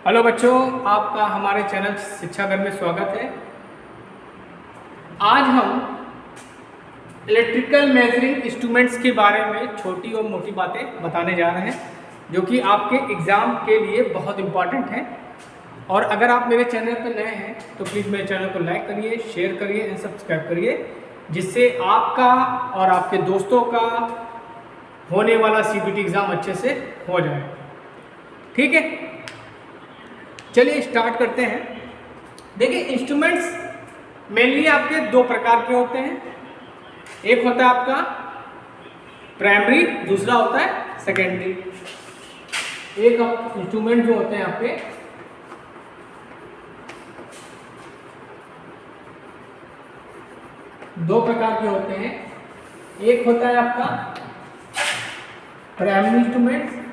Hello बच्चों, आपका हमारे चैनल शिक्षा घर में स्वागत है। आज हम इलेक्ट्रिकल मेजरिंग इंस्ट्रूमेंट्स के बारे में छोटी और मोटी बातें बताने जा रहे हैं, जो कि आपके एग्ज़ाम के लिए बहुत इम्पॉर्टेंट हैं। और अगर आप मेरे चैनल पर नए हैं तो प्लीज़ मेरे चैनल को लाइक करिए, शेयर करिए एंड सब्सक्राइब करिए, जिससे आपका और आपके दोस्तों का होने वाला CPT एग्ज़ाम अच्छे से हो जाए। ठीक है, चलिए स्टार्ट करते हैं। देखिए, इंस्ट्रूमेंट्स मेनली आपके दो प्रकार के होते हैं। एक होता है आपका प्राइमरी, दूसरा होता है सेकेंडरी। एक इंस्ट्रूमेंट जो होते हैं आपके दो प्रकार के होते हैं। एक होता है आपका प्राइमरी इंस्ट्रूमेंट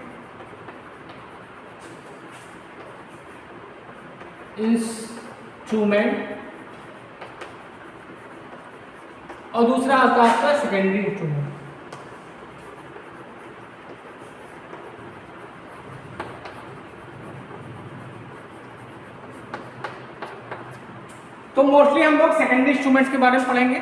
और दूसरा आता है आपका सेकेंडरी इंस्ट्रूमेंट। तो मोस्टली हम लोग सेकेंडरी इंस्ट्रूमेंट्स के बारे में पढ़ेंगे।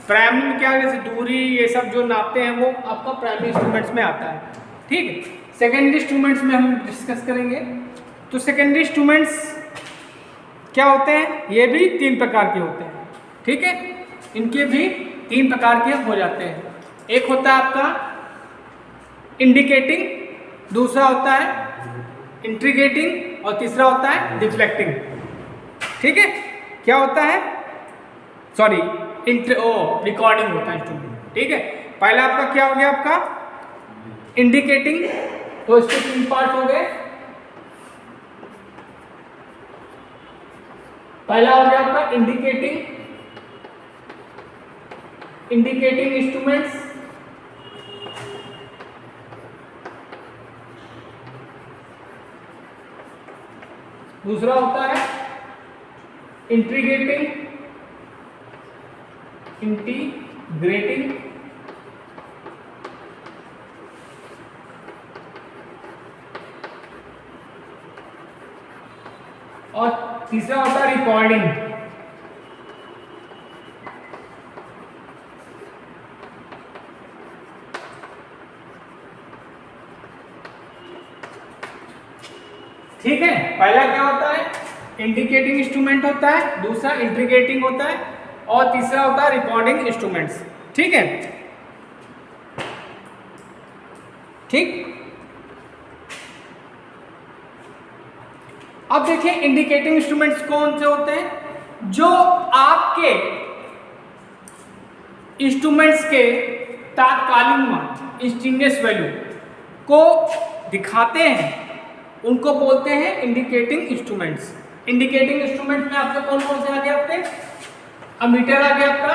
प्राइमरी में क्या है, जैसे दूरी ये सब जो नापते हैं वो आपका प्राइमरी इंस्ट्रूमेंट्स में आता है। ठीक है, सेकेंडरी इंस्ट्रूमेंट्स में हम डिस्कस करेंगे। तो सेकेंडरी इंस्ट्रूमेंट्स क्या होते हैं, ये भी तीन प्रकार के होते हैं। ठीक है, इनके भी तीन प्रकार के हो जाते हैं। एक होता है आपका इंडिकेटिंग, दूसरा होता है इंट्रीगेटिंग और तीसरा होता है रिफ्लेक्टिंग। ठीक है, क्या होता है, सॉरी रिकॉर्डिंग होता है इंस्ट्रूमेंट। ठीक है, पहला आपका क्या हो गया, आपका इंडिकेटिंग, तो इसके तीन पार्ट हो गए। पहला हो गया आपका इंडिकेटिंग इंस्ट्रूमेंट्स। दूसरा होता है इंटीग्रेटिंग और तीसरा होता है रिकॉर्डिंग। ठीक है, पहला क्या होता है, इंडिकेटिंग इंस्ट्रूमेंट होता है, दूसरा इंट्रीगेटिंग होता है और तीसरा होता है रिकॉर्डिंग इंस्ट्रूमेंट्स। ठीक है, ठीक। अब देखिए, इंडिकेटिंग इंस्ट्रूमेंट्स कौन से होते हैं, जो आपके इंस्ट्रूमेंट्स के तात्कालिक मान इंस्टेंटेनियस वैल्यू को दिखाते हैं, उनको बोलते हैं इंडिकेटिंग इंस्ट्रूमेंट्स। इंडिकेटिंग इंस्ट्रूमेंट में आपके कौन कौन से आ गए, आपके अमीटर आ गया आपका।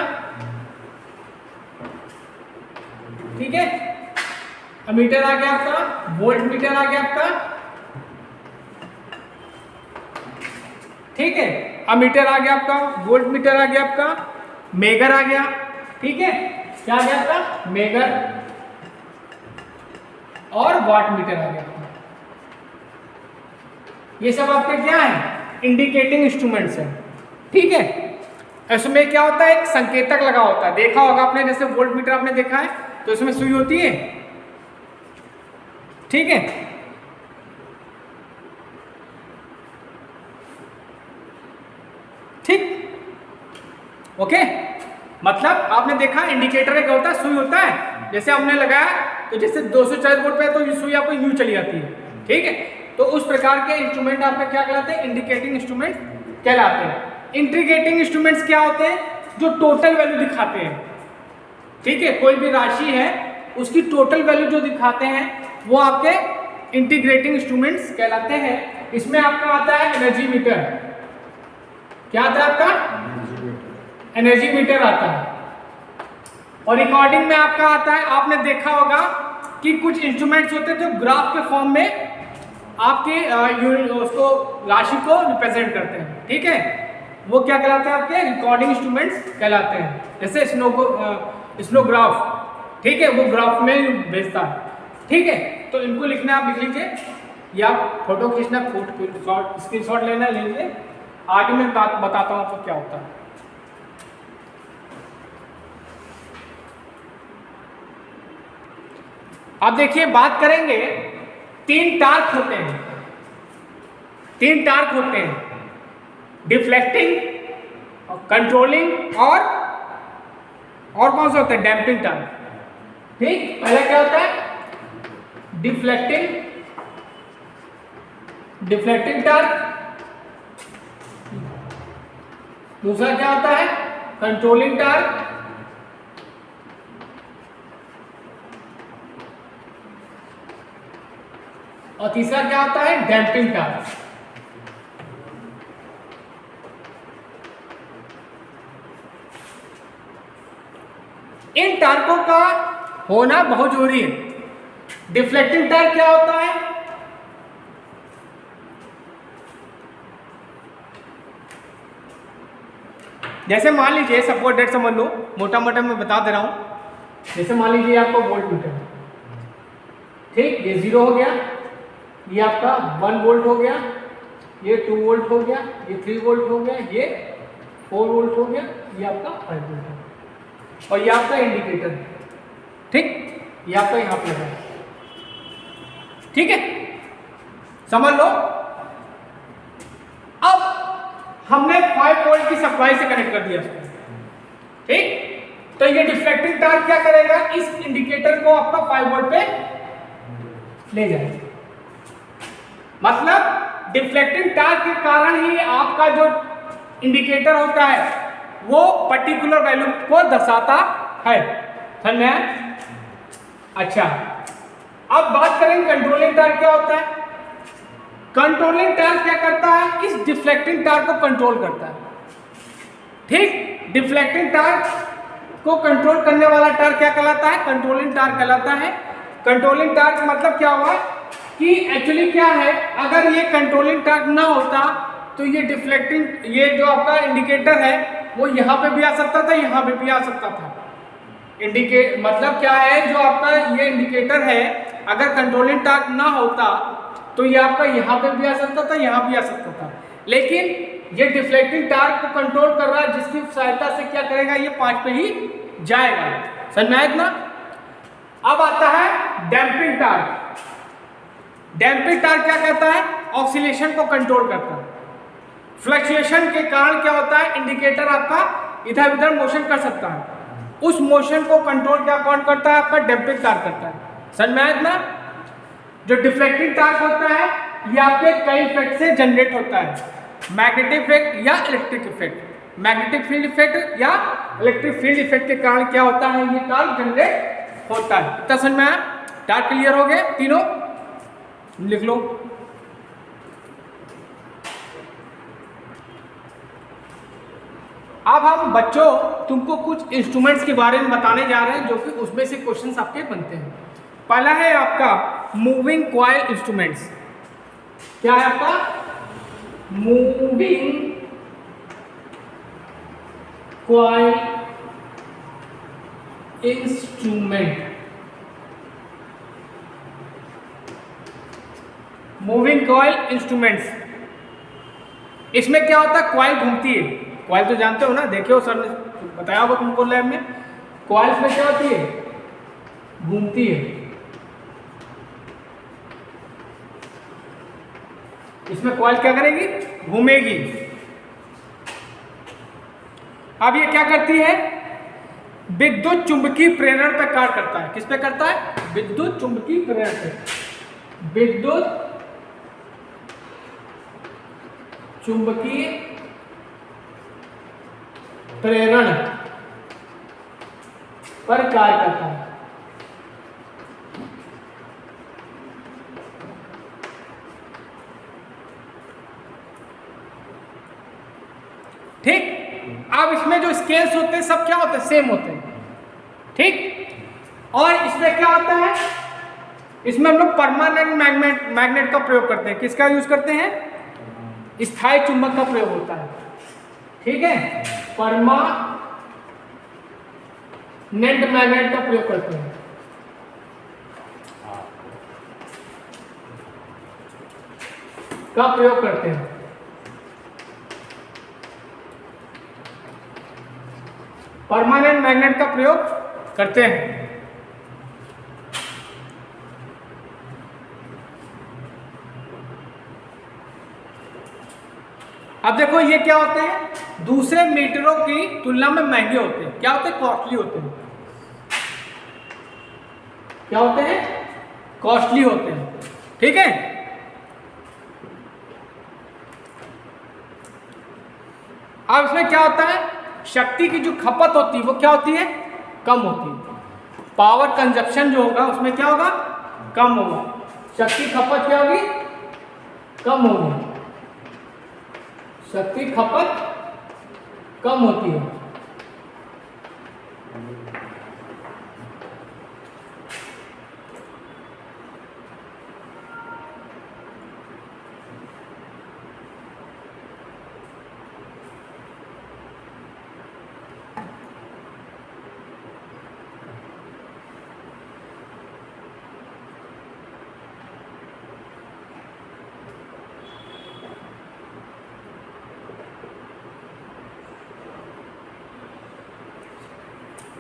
ठीक है, अमीटर आ गया आपका, वोल्ट मीटर आ गया आपका। ठीक है, अमीटर आ गया आपका, वोल्ट मीटर आ गया आपका, मेगर आ गया। ठीक है, क्या आ गया आपका, मेगर और वाट मीटर आ गया आपका। ये सब आपके क्या है, इंडिकेटिंग इंस्ट्रूमेंट्स हैं। ठीक है, इसमें क्या होता है, एक संकेतक लगा होता है। देखा होगा आपने, जैसे वोल्ट मीटर आपने देखा है तो इसमें सुई होती है। ठीक है, ठीक, ओके। मतलब आपने देखा, इंडिकेटर क्या होता है, सुई होता है। जैसे हमने लगाया तो जैसे 240 वोल्ट पे है तो ये सुई आपको यूं चली जाती है। ठीक है, तो उस प्रकार के इंस्ट्रूमेंट आपका क्या कहलाते हैं, इंडिकेटिंग इंस्ट्रूमेंट कहलाते हैं। इंट्रीगेटिंग इंस्ट्रूमेंट्स क्या होते हैं, जो टोटल वैल्यू दिखाते हैं। ठीक है, कोई भी राशि है उसकी टोटल वैल्यू जो दिखाते हैं वो आपके इंटीग्रेटिंग इंस्ट्रूमेंट्स कहलाते हैं। इसमें आपका आता है एनर्जी मीटर। क्या आता है आपका, एनर्जी मीटर आता है। और रिकॉर्डिंग में आपका आता है, आपने देखा होगा कि कुछ इंस्ट्रूमेंट्स होते हैं जो ग्राफ के फॉर्म में आपके उसको राशि को रिप्रेजेंट करते हैं। ठीक है, वो क्या कहलाते हैं, आपके रिकॉर्डिंग इंस्ट्रूमेंट्स कहलाते हैं। जैसे स्नोग्राफ, ठीक है, वो ग्राफ में भेजता है। ठीक है, तो इनको लिखना आप लिख लीजिए, या फोटो खींचना, स्क्रीनशॉट लेना, ले लीजिए। आगे मैं बताता हूँ आपको क्या होता है। अब देखिए, बात करेंगे, 3 टार्क होते हैं, 3 टार्क होते हैं, डिफ्लेक्टिंग, कंट्रोलिंग और कौन सा होता है, डैम्पिंग टार्क। ठीक, पहला क्या होता है, डिफ्लेक्टिंग टार्क, दूसरा क्या होता है, कंट्रोलिंग टार्क, और तीसरा क्या होता है, डैम्पिंग टार्क। इन टार्कों का होना बहुत जरूरी है। डिफ्लेक्टिंग टार्क क्या होता है, जैसे मान लीजिए, सपोज डेट समझ लो, मोटा मोटा मैं बता दे रहा हूं। जैसे मान लीजिए आपको वोल्ट मीटर, ठीक, ये 0 हो गया, ये आपका 1 वोल्ट हो गया, ये 2 वोल्ट हो गया, ये 3 वोल्ट हो गया, ये 4 वोल्ट हो गया, ये आपका 5 वोल्ट हो गया, और ये आपका इंडिकेटर है। ठीक, ये आपका यहां पे लगा है। ठीक है, समझ लो। अब हमने 5 वोल्ट की सप्लाई से कनेक्ट कर दिया इसको। ठीक, तो ये डिफ्लेक्टिंग टार्क क्या करेगा, इस इंडिकेटर को आपका 5 वोल्ट पे ले जाएगा। मतलब डिफ्लेक्टिंग टार्क के कारण ही आपका जो इंडिकेटर होता है वो पर्टिकुलर वैल्यू को दर्शाता है। समझ में आया? अच्छा, अब बात करेंगे कंट्रोलिंग टार्क क्या होता है। कंट्रोलिंग टार्क क्या करता है, इस डिफ्लेक्टिंग टार्क को कंट्रोल करता है। ठीक, डिफ्लेक्टिंग टार्क को कंट्रोल करने वाला टार्क क्या कहलाता है, कंट्रोलिंग टार्क कहलाता है। कंट्रोलिंग टार्क मतलब क्या हुआ कि एक्चुअली क्या है, अगर ये कंट्रोलिंग टार्क ना होता तो ये डिफ्लेक्टिंग, ये जो आपका इंडिकेटर है वो यहाँ पे भी आ सकता था, यहाँ पे भी आ सकता था। मतलब क्या है, जो आपका ये इंडिकेटर है, अगर कंट्रोलिंग टार्क ना होता तो ये आपका यहाँ पे भी आ सकता था, यहाँ भी आ सकता था। लेकिन ये डिफ्लेक्टिंग टार्क को कंट्रोल कर रहा है, जिसकी सहायता से क्या करेगा, ये 5 पे ही जाएगा। समझ में आया इतना? अब आता है डैम्पिंग टार्क। डैम्पिंग टार्क क्या कहता है, ऑक्सीलेशन को कंट्रोल करता है। फ्लक्चुएशन के कारण क्या होता है, इंडिकेटर आपका इधर उधर मोशन कर सकता है। उस मोशन को कंट्रोल क्या कौन करता है, आपका डैम्पिंग टार्क करता है। समझ में आया इतना? जो डिफ्लेक्टिंग टार्क होता है ये आपके कई इफेक्ट से जनरेट होता है, मैग्नेटिक इफेक्ट या electric effect. Magnetic field effect या इलेक्ट्रिक फील्ड इफेक्ट के कारण क्या होता है, ये टार्क जनरेट होता है। इतना समझ में आया? टार्क क्लियर हो गए तीनों? लिख लो। अब हम बच्चों तुमको कुछ इंस्ट्रूमेंट्स के बारे में बताने जा रहे हैं, जो कि उसमें से क्वेश्चंस आपके बनते हैं। पहला है आपका मूविंग कॉइल इंस्ट्रूमेंट्स। क्या है आपका, moving coil instrument. Moving coil instruments, इसमें क्या होता है, कॉइल घूमती है। कॉइल तो जानते हो ना, देखे हो, सर ने बताया होगा तुमको लैब में। कॉइल्स में क्या होती है, घूमती है। इसमें कॉइल क्या करेगी, घूमेगी। अब ये क्या करती है, विद्युत चुंबकीय प्रेरण पे कार्य करता है। किस पे करता है, विद्युत चुंबकीय प्रेरण पे। विद्युत चुंबकीय प्रेरण पर कार्य करता है। ठीक, अब इसमें जो स्केल्स होते हैं सब क्या होते हैं, सेम होते हैं। ठीक, और इसमें क्या होता है, इसमें हम लोग परमानेंट मैग्नेट का प्रयोग करते हैं। किसका यूज करते हैं, स्थायी चुंबक का प्रयोग होता है। ठीक है, परमानेंट मैग्नेट का प्रयोग करते हैं। का प्रयोग करते हैं। परमानेंट मैग्नेट का प्रयोग करते हैं। अब देखो ये क्या होते हैं, दूसरे मीटरों की तुलना में महंगे होते हैं। क्या होते हैं? कॉस्टली होते हैं। क्या होते हैं? कॉस्टली होते हैं। ठीक है। अब इसमें क्या होता है, शक्ति की जो खपत होती है वो क्या होती है? कम होती है। पावर कंजप्शन जो होगा उसमें क्या होगा? कम होगा। शक्ति खपत क्या होगी? कम होगी। शक्ति खपत कम होती है।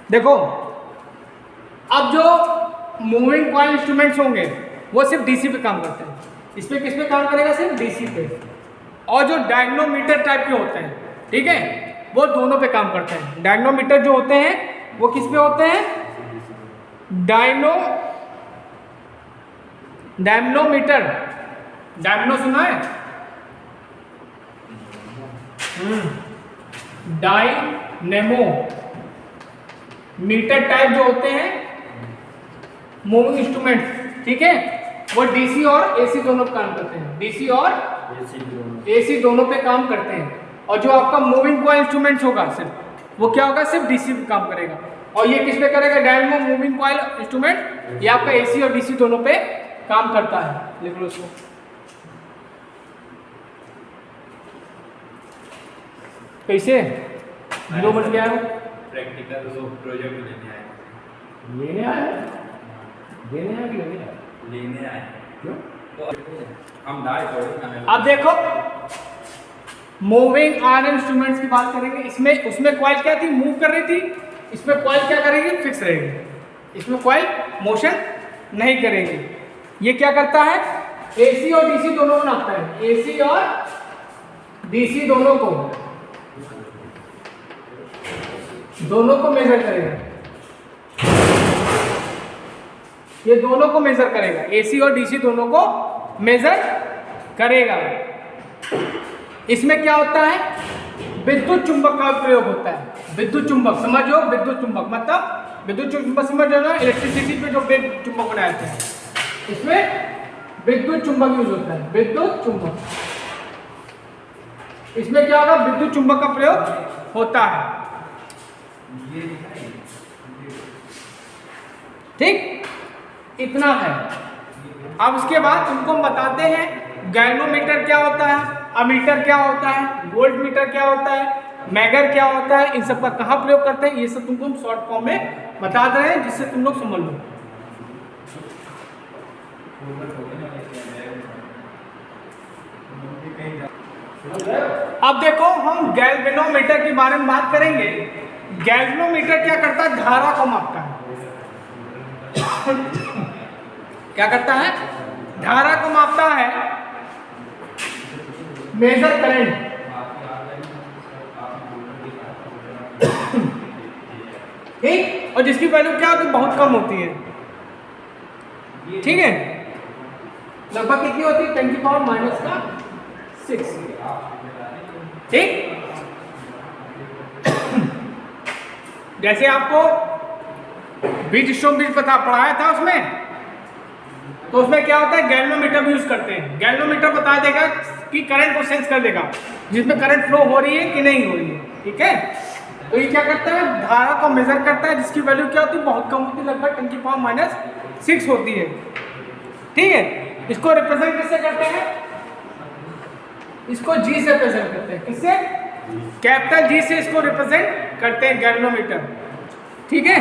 देखो अब जो मूविंग कॉइल इंस्ट्रूमेंट्स होंगे वो सिर्फ डीसी पे काम करते हैं। इस पे किस पे काम करेगा? सिर्फ डीसी पे। और जो डायग्नोमीटर टाइप के होते हैं, ठीक है, वो दोनों पे काम करते हैं। डायग्नोमीटर जो होते हैं वो किस पे होते हैं? डायग्नोमीटर। डायग्नो सुना है? डायनेमो मीटर टाइप जो होते हैं मूविंग इंस्ट्रूमेंट, ठीक है, वो डीसी और एसी दोनों पे काम करते हैं। डीसी और एसी दोनों पे काम करते हैं। और जो आपका मूविंग कॉइल इंस्ट्रूमेंट्स होगा सिर्फ वो क्या होगा? सिर्फ डीसी पे काम करेगा। और ये किस पे करेगा? डायनेमो मूविंग कॉइल इंस्ट्रूमेंट, ये आपका एसी और डीसी दोनों पे काम करता है। लिख लो इसको। कैसे 0 बन गया है? प्रैक्टिकल जो प्रोजेक्ट लेने आए देने आए कि लेने आए क्यों? तो हम डाल थोड़े। अब देखो मूविंग आयरन इंस्ट्रूमेंट्स की बात करेंगे। इसमें उसमें कॉइल क्या थी? मूव कर रही थी। इसमें कॉइल क्या करेगी? फिक्स रहेगी। इसमें कॉइल मोशन नहीं करेगी। ये क्या करता है? एसी और डीसी दोनों को नापता है। एसी और डीसी दोनों को मेजर करेगा। ये दोनों को मेजर करेगा। एसी और डीसी दोनों को मेजर करेगा। इसमें क्या होता है? विद्युत चुंबक का प्रयोग होता है। विद्युत चुंबक समझो। विद्युत चुंबक मतलब विद्युत चुंबक समझो ना, इलेक्ट्रिसिटी पे जो चुंबक बनाए थे, इसमें विद्युत चुंबक यूज होता है। विद्युत चुंबक, इसमें क्या होगा? विद्युत चुंबक का प्रयोग होता है। ठीक, इतना है। अब उसके बाद तुमको हम बताते हैं गैल्वेनोमीटर क्या होता है, अमीटर क्या होता है, वोल्ट मीटर क्या होता है, मैगर क्या होता है, इन सब का कहाँ प्रयोग करते हैं, ये सब तुमको हम शॉर्ट फॉर्म में बता दे रहे हैं जिससे तुम लोग समझ लो। अब देखो हम गैल्वेनोमीटर के बारे में बात करेंगे। गैल्वेनोमीटर क्या करता है? धारा को मापता है। क्या करता है? धारा को मापता है। Measure current. ठीक, और जिसकी वैल्यू क्या होती है? बहुत कम होती है। ठीक है, लगभग कितनी होती है? 10⁻⁻⁶। ठीक, जैसे आपको बीज स्ट्रोम बीज पढ़ाया था उसमें, तो उसमें क्या होता है? गैल्वेनोमीटर भी यूज करते हैं। गैल्वेनोमीटर बता देगा कि करंट को सेंस कर देगा, जिसमें करंट फ्लो हो रही है कि नहीं हो रही है। ठीक है, तो ये क्या करता है? धारा को मेजर करता है, जिसकी वैल्यू क्या होती है? बहुत कम होती है, लगभग 10⁻⁻⁶ होती है। ठीक है, इसको रिप्रेजेंट किससे करते हैं? इसको जी से रिप्रेजेंट करते हैं। किससे? कैपिटल जी से इसको रिप्रेजेंट करते हैं गैल्वेनोमीटर। ठीक है,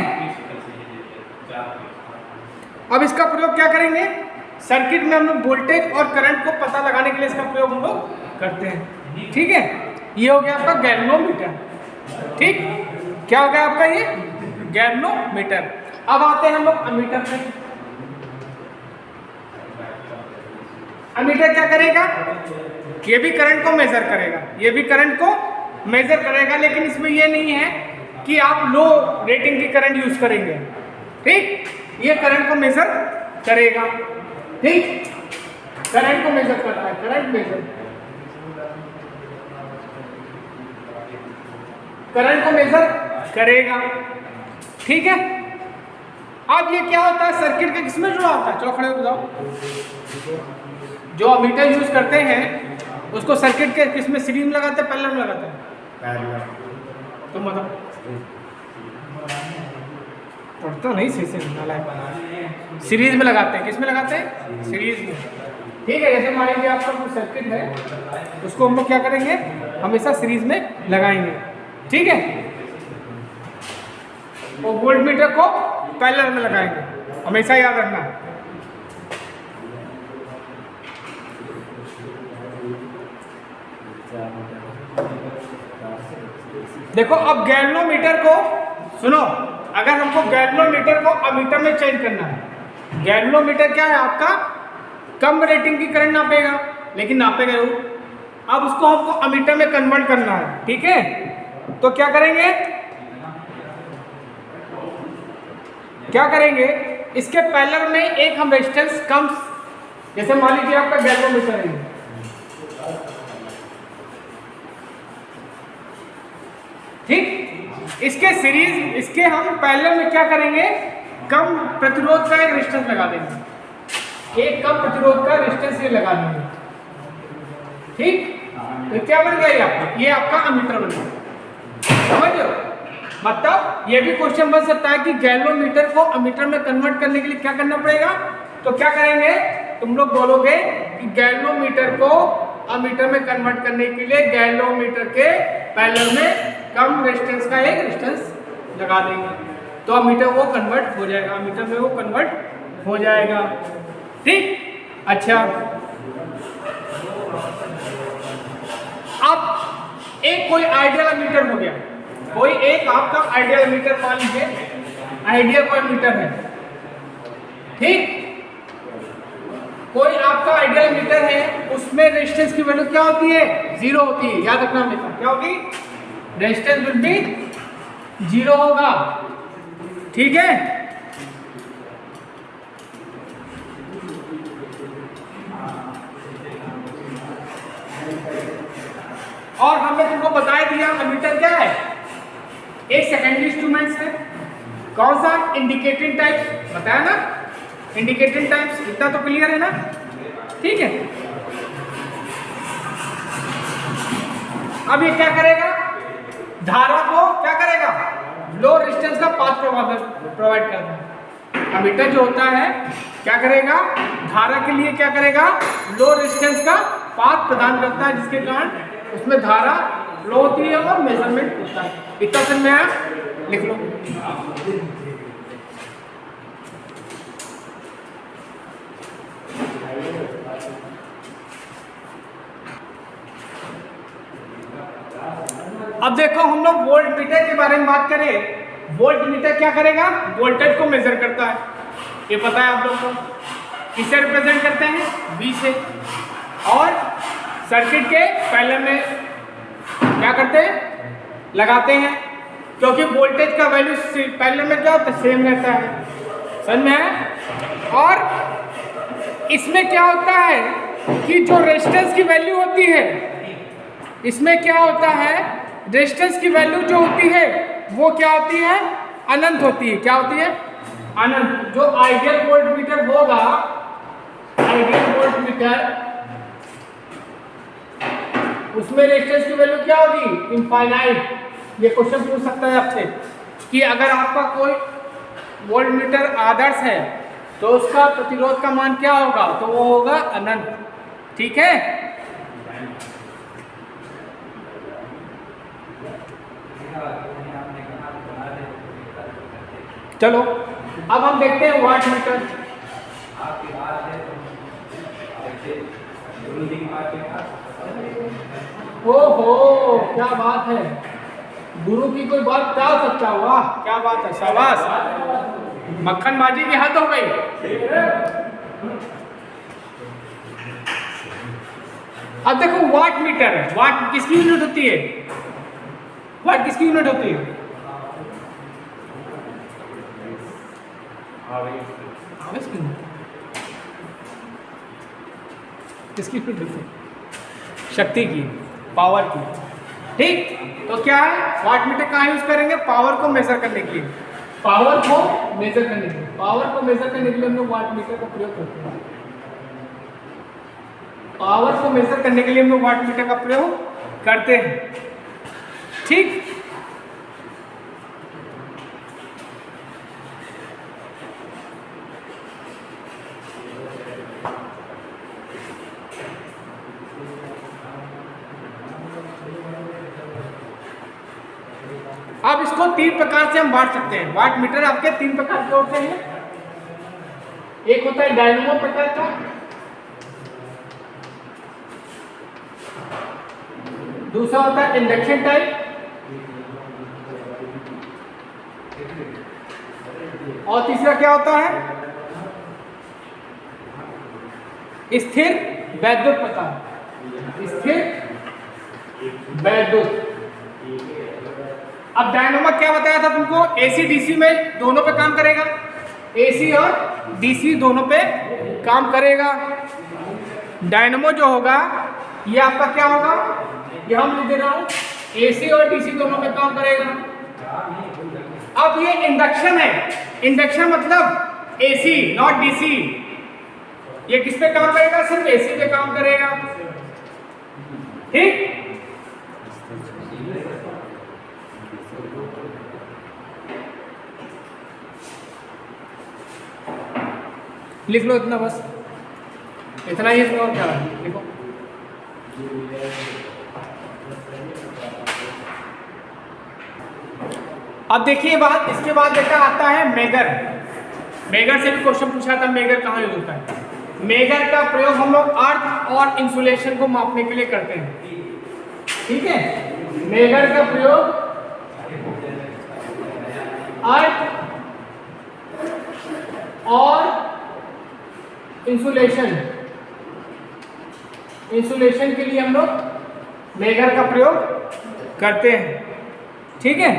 अब इसका प्रयोग क्या करेंगे? सर्किट में हम लोग वोल्टेज और करंट को पता लगाने के लिए इसका प्रयोग हम लोग करते हैं। ठीक है, ये हो गया आपका गैल्वेनोमीटर। ठीक, क्या हो गया आपका ये गैल्वेनोमीटर। अब आते हैं हम लोग अमीटर पे। अमीटर क्या करेगा, ये भी करंट को मेजर करेगा, ये भी करंट को मेजर करेगा, लेकिन इसमें ये नहीं है कि आप लो रेटिंग की करंट यूज करेंगे। ठीक, ये करंट को मेजर करेगा। ठीक, करंट को मेजर करता है, करंट मेजर, करंट को मेजर करेगा। ठीक है, अब ये क्या होता है, सर्किट के किसमें जुड़ा होता है, चलो खड़े हो बताओ। जो अमीटर यूज करते हैं उसको सर्किट के किसमें, सीरीज में लगाते हैं, पैरेलल में लगाते हैं, तुम बताओ। पढ़ता नहीं सही से, सीरीज में लगाते हैं, किसमें लगाते हैं, सीरीज में। ठीक है, जैसे मान लीजिए आपका कोई सर्किट है, उसको हम लोग क्या करेंगे, हमेशा सीरीज में लगाएंगे। ठीक है, और वोल्ट मीटर को पैरेलल में लगाएंगे, हमेशा याद रखना। देखो अब गैल्वेनोमीटर को सुनो, अगर हमको गैल्वेनोमीटर को अमीटर में चेंज करना है, गैल्वेनोमीटर क्या है आपका, कम रेटिंग की करंट नापेगा, लेकिन नापेगा जरूर। अब उसको हमको अमीटर में कन्वर्ट करना है। ठीक है, तो क्या करेंगे, क्या करेंगे, इसके पैरेलल में एक हम रेजिस्टेंस कम, जैसे मान लीजिए आपका गैल्वेनोमीटर है, ठीक, इसके सीरीज, इसके हम पैरेलल में क्या करेंगे, कम प्रतिरोध का एक रेजिस्टेंस लगा देंगे, एक कम प्रतिरोध का रेजिस्टेंस ये लगा देंगे। ठीक, तो क्या बन गया ये आपका अमीटर बन गया। समझ लो, मतलब ये भी क्वेश्चन बन सकता है कि गैल्वेनोमीटर को अमीटर में कन्वर्ट करने के लिए क्या करना पड़ेगा। तो क्या करेंगे, तुम लोग बोलोगे कि गैल्वेनोमीटर को अमीटर में कन्वर्ट करने के लिए गैल्वेनोमीटर के पैरेलल में कम रेजिस्टेंस का एक रेजिस्टेंस लगा देंगे, तो अमीटर वो कन्वर्ट हो जाएगा, अमीटर में वो कन्वर्ट हो जाएगा। ठीक, अच्छा, अब एक कोई आइडियल अमीटर हो गया, कोई एक आपका आइडियल अमीटर मान लीजिए, आइडियल कोई अमीटर है। ठीक, कोई आपका आइडियल मीटर है, उसमें रेजिस्टेंस की वैल्यू क्या होती है, 0 होती है। याद रखना हमेशा, क्या होगी, रेजिस्टेंस विल बी 0 होगा। ठीक है, और हमने तुमको बता दिया अमीटर क्या है, एक सेकेंडरी इंस्ट्रूमेंट्स है। कौन सा, इंडिकेटिंग टाइप्स, बताया ना, इंडिकेटिंग टाइप्स, इतना तो क्लियर है ना। ठीक है, अब ये क्या करेगा, धारा को क्या करेगा, लो रेजिस्टेंस का पाथ प्रोवाइड करता है। अमीटर जो होता है क्या करेगा, धारा के लिए क्या करेगा, लो रेजिस्टेंस का पाथ प्रदान करता है, जिसके कारण उसमें धारा फ्लो होती है और मेजरमेंट होता है। इतना समझ में आया, लिख लो। अब देखो हम लोग वोल्ट मीटर के बारे में बात करें। वोल्ट मीटर क्या करेगा, वोल्टेज को मेजर करता है, ये पता है आप लोग को। किससे रिप्रेजेंट करते हैं, V से। और सर्किट के पैरेलल में क्या करते हैं, लगाते हैं, क्योंकि वोल्टेज का वैल्यू पैरेलल में क्या होता है, सेम रहता है। समझ में है। और इसमें क्या होता है कि जो रेजिस्टेंस की वैल्यू होती है, इसमें क्या होता है, रेजिस्टेंस की वैल्यू जो होती है वो क्या होती है, अनंत होती है। क्या होती है, अनंत। जो आइडियल वोल्ट मीटर होगा, आइडियल वोल्ट मीटर, उसमें रेजिस्टेंस की वैल्यू क्या होगी, इनफाइनाइट। ये क्वेश्चन पूछ सकता है आपसे कि अगर आपका कोई वोल्ट मीटर आदर्श है तो उसका प्रतिरोध का मान क्या होगा, तो वो होगा अनंत। ठीक है, चलो अब हम देखते हैं वाट मीटर। ओहो क्या बात है, गुरु की कोई बात क्या हो सकता हुआ, क्या बात है, शाबाश, मक्खन बाजी की हद हो गई। अब देखो वाट मीटर है, वाट किसकी यूनिट होती है, वाट किसकी यूनिट होती है, आवेश की यूनिट, किसकी यूनिट होती है, शक्ति की, पावर की। ठीक, तो क्या है, वाट मीटर कहाँ यूज करेंगे, पावर को मेजर करने के लिए, पावर को मेजर करने के लिए, पावर को मेजर करने के लिए हम लोग वाट मीटर का प्रयोग करते हैं, पावर को मेजर करने के लिए हम लोग वाट मीटर का प्रयोग करते हैं। ठीक, अब इसको 3 प्रकार से हम बांट सकते हैं, वाट मीटर आपके 3 प्रकार के होते हैं। एक होता है डायनेमो प्रकार का, दूसरा होता है इंडक्शन टाइप, और तीसरा क्या होता है, स्थिर वैद्युत प्रकार, स्थिर वैद्युत। अब डायनेमो क्या बताया था तुमको, एसी डीसी में दोनों पे काम करेगा, एसी और डीसी दोनों पे काम करेगा। डायनेमो जो होगा ये आपका क्या होगा, ये हम लिख दे रहा हूं, एसी और डीसी दोनों पे काम करेगा। अब ये इंडक्शन है, इंडक्शन मतलब एसी नॉट डीसी, ये किस पे काम करेगा, सिर्फ एसी पे काम करेगा। ठीक, लिख लो इतना, बस इतना ही, इसमें और क्या है, लिखो। अब देखिए बात, इसके बाद देखा आता है मेगर। मेगर से भी क्वेश्चन पूछा था, मेगर कहाँ यूज होता है। मेगर का प्रयोग हम लोग अर्थ और इंसुलेशन को मापने के लिए करते हैं। ठीक है, मेगर का प्रयोग अर्थ और इंसुलेशन, इंसुलेशन के लिए हम लोग मेगर का प्रयोग करते हैं। ठीक है,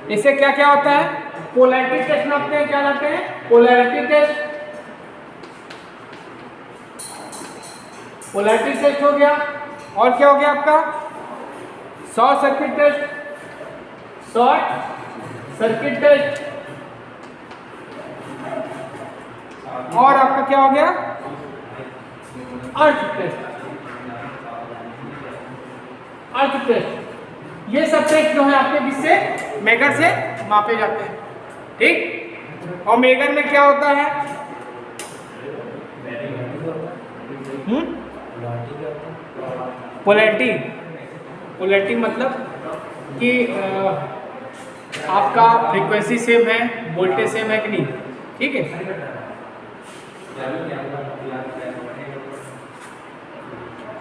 इससे क्या क्या होता है, पोलैरिटी टेस्ट नापते हैं, क्या नापते हैं, पोलैरिटी टेस्ट, पोलैरिटी टेस्ट हो गया। और क्या हो गया आपका, short circuit test, short circuit test, और आपका क्या हो गया, अर्थ टेस्ट, अर्थ टेस्ट। ये सब टेस्ट जो है आपके किससे, मेगर से मापे जाते हैं। ठीक, और मेगर में क्या होता है, पोलैरिटी, पोलैरिटी मतलब कि आपका फ्रीक्वेंसी सेम है, वोल्टेज सेम है कि नहीं। ठीक है,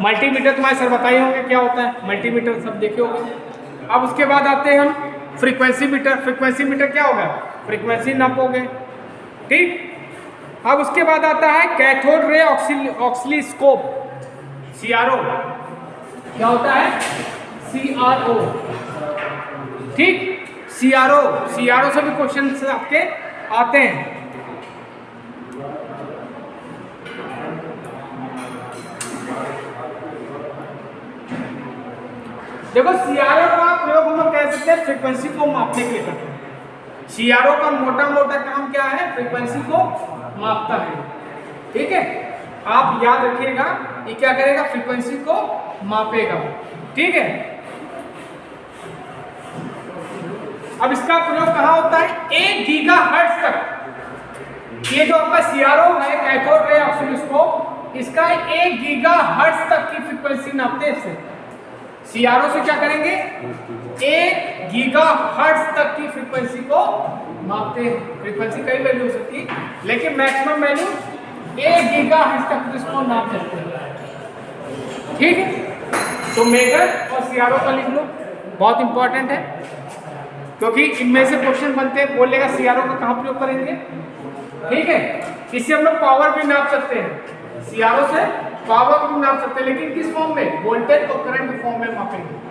मल्टीमीटर तुम्हारे सर बताए होंगे क्या होता है, मल्टीमीटर सब देखे होंगे। अब उसके बाद आते हैं हम फ्रीक्वेंसी मीटर। फ्रीक्वेंसी मीटर क्या होगा, फ्रीक्वेंसी नापोगे। ठीक, अब उसके बाद आता है कैथोड रे ऑक्सीलोस्कोप, CRO। क्या होता है, CRO। ठीक, CRO से भी क्वेश्चन आपके आते हैं। देखो CRO का प्रयोग हम लोग कह सकते हैं फ्रीक्वेंसी को मापने के लिए करते हैं। CRO का मोटा मोटा काम क्या है, फ्रीक्वेंसी को मापता है। ठीक है, आप याद रखिएगा, ये क्या करेगा, फ्रीक्वेंसी को मापेगा। ठीक है, अब इसका प्रयोग कहाँ होता है, 1 गीगाहर्ट्ज तक। ये जो आपका CRO है, कैथोड रे ऑक्सीलोस्कोप, इसका 1 गीगाहर्ट्ज तक की फ्रीक्वेंसी नापते हैं इससे। सीआरओ से क्या करेंगे, 1 गीगाहर्ट्ज तक की फ्रीक्वेंसी को मापते हैं। फ्रीक्वेंसी कई वैल्यू हो सकती है, लेकिन मैक्सिमम वैल्यू 1 गीगाहर्ट्ज तक इसको नाप सकते हैं। ठीक है, तो मेजर और सीआरओ का लिख लो, बहुत इंपॉर्टेंट है, क्योंकि इनमें से क्वेश्चन बनते हैं। बोलेगा सीआरओ का कहाँ प्रयोग करेंगे। ठीक है, इससे हम लोग पावर भी नाप सकते हैं, सीआरओ से पावर भी नाप सकते हैं, लेकिन किस फॉर्म में, वोल्टेज और करंट के फॉर्म में मापेंगे।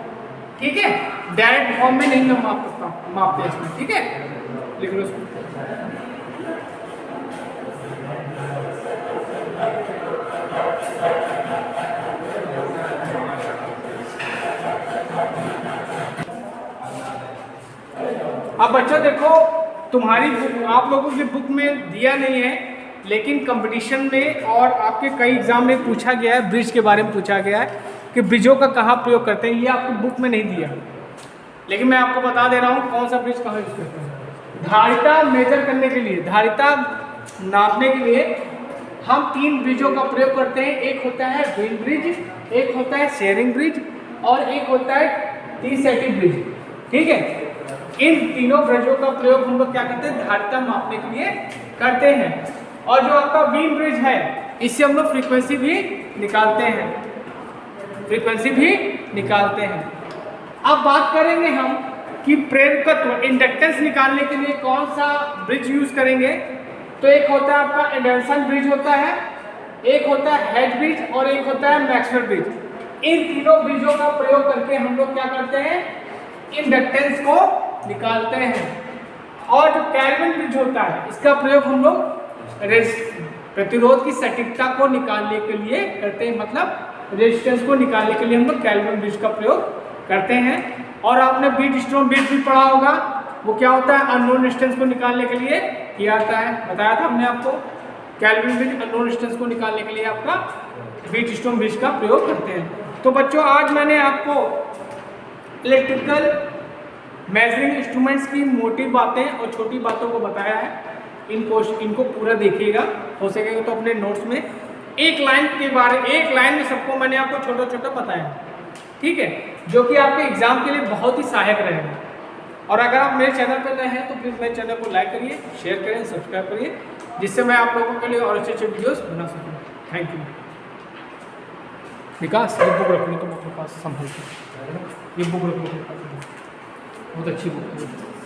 ठीक है, डायरेक्ट फॉर्म में नहीं हम मापते हैं इसमें। ठीक है, लिख लो इसको। अब बच्चों देखो, तुम्हारी बुक, आप लोगों की बुक में दिया नहीं है, लेकिन कंपटीशन में और आपके कई एग्जाम में पूछा गया है, ब्रिज के बारे में पूछा गया है कि ब्रिजों का कहाँ प्रयोग करते हैं। ये आपकी बुक में नहीं दिया, लेकिन मैं आपको बता दे रहा हूँ कौन सा ब्रिज कहाँ यूज करते हैं। धारिता मेजर करने के लिए, धारिता नापने के लिए हम 3 ब्रिजों का प्रयोग करते हैं। एक होता है व्हील ब्रिज, एक होता है शेयरिंग ब्रिज, और एक होता है टी-सेटी ब्रिज। ठीक है, इन तीनों ब्रिजों का प्रयोग हम लोग क्या करते हैं, धारिता मापने के लिए करते हैं। और जो आपका बीम ब्रिज है, इससे हम लोग फ्रीक्वेंसी भी निकालते हैं, फ्रीक्वेंसी भी निकालते हैं। अब बात करेंगे हम कि प्रेरकत्व, इंडक्टेंस निकालने के लिए कौन सा ब्रिज यूज करेंगे। तो एक होता है आपका एंडरसन ब्रिज होता है, एक होता है हेड ब्रिज, और एक होता है मैक्सवेल ब्रिज। इन तीनों ब्रिजों का प्रयोग करके हम लोग क्या करते हैं, इंडक्टेंस को निकालते हैं। और जो कैल्विन ब्रिज होता है, इसका प्रयोग हम लोग प्रतिरोध की सटीकता को निकालने के लिए करते हैं, मतलब रेजिस्टेंस को निकालने के लिए हम लोग कैल्विन ब्रिज का प्रयोग करते हैं। और आपने व्हीटस्टोन ब्रिज भी पढ़ा होगा, वो क्या होता है, अननोन डिस्टेंस को निकालने के लिए किया जाता है, बताया था हमने आपको। कैल्विन ब्रिज अननोन डिस्टेंस को निकालने के लिए आपका व्हीटस्टोन ब्रिज का प्रयोग करते हैं। तो बच्चों, आज मैंने आपको इलेक्ट्रिकल मेजरिंग इंस्ट्रूमेंट्स की मोटी बातें और छोटी बातों को बताया है। इनको पूरा देखिएगा, हो सकेगा तो अपने नोट्स में एक लाइन में सबको मैंने आपको छोटा छोटा बताया। ठीक है, जो कि आपके एग्जाम के लिए बहुत ही सहायक रहेगा। और अगर आप मेरे चैनल पर नए हैं तो प्लीज़ मेरे चैनल को लाइक करिए, शेयर करें, सब्सक्राइब करिए, जिससे मैं आप लोगों के लिए और अच्छे अच्छे वीडियोस बना सकूँ। Thank you. विकास, ये बुक रख लो तुम अपने पास संभल के, ये बुक रख लो, बहुत अच्छी बुक है।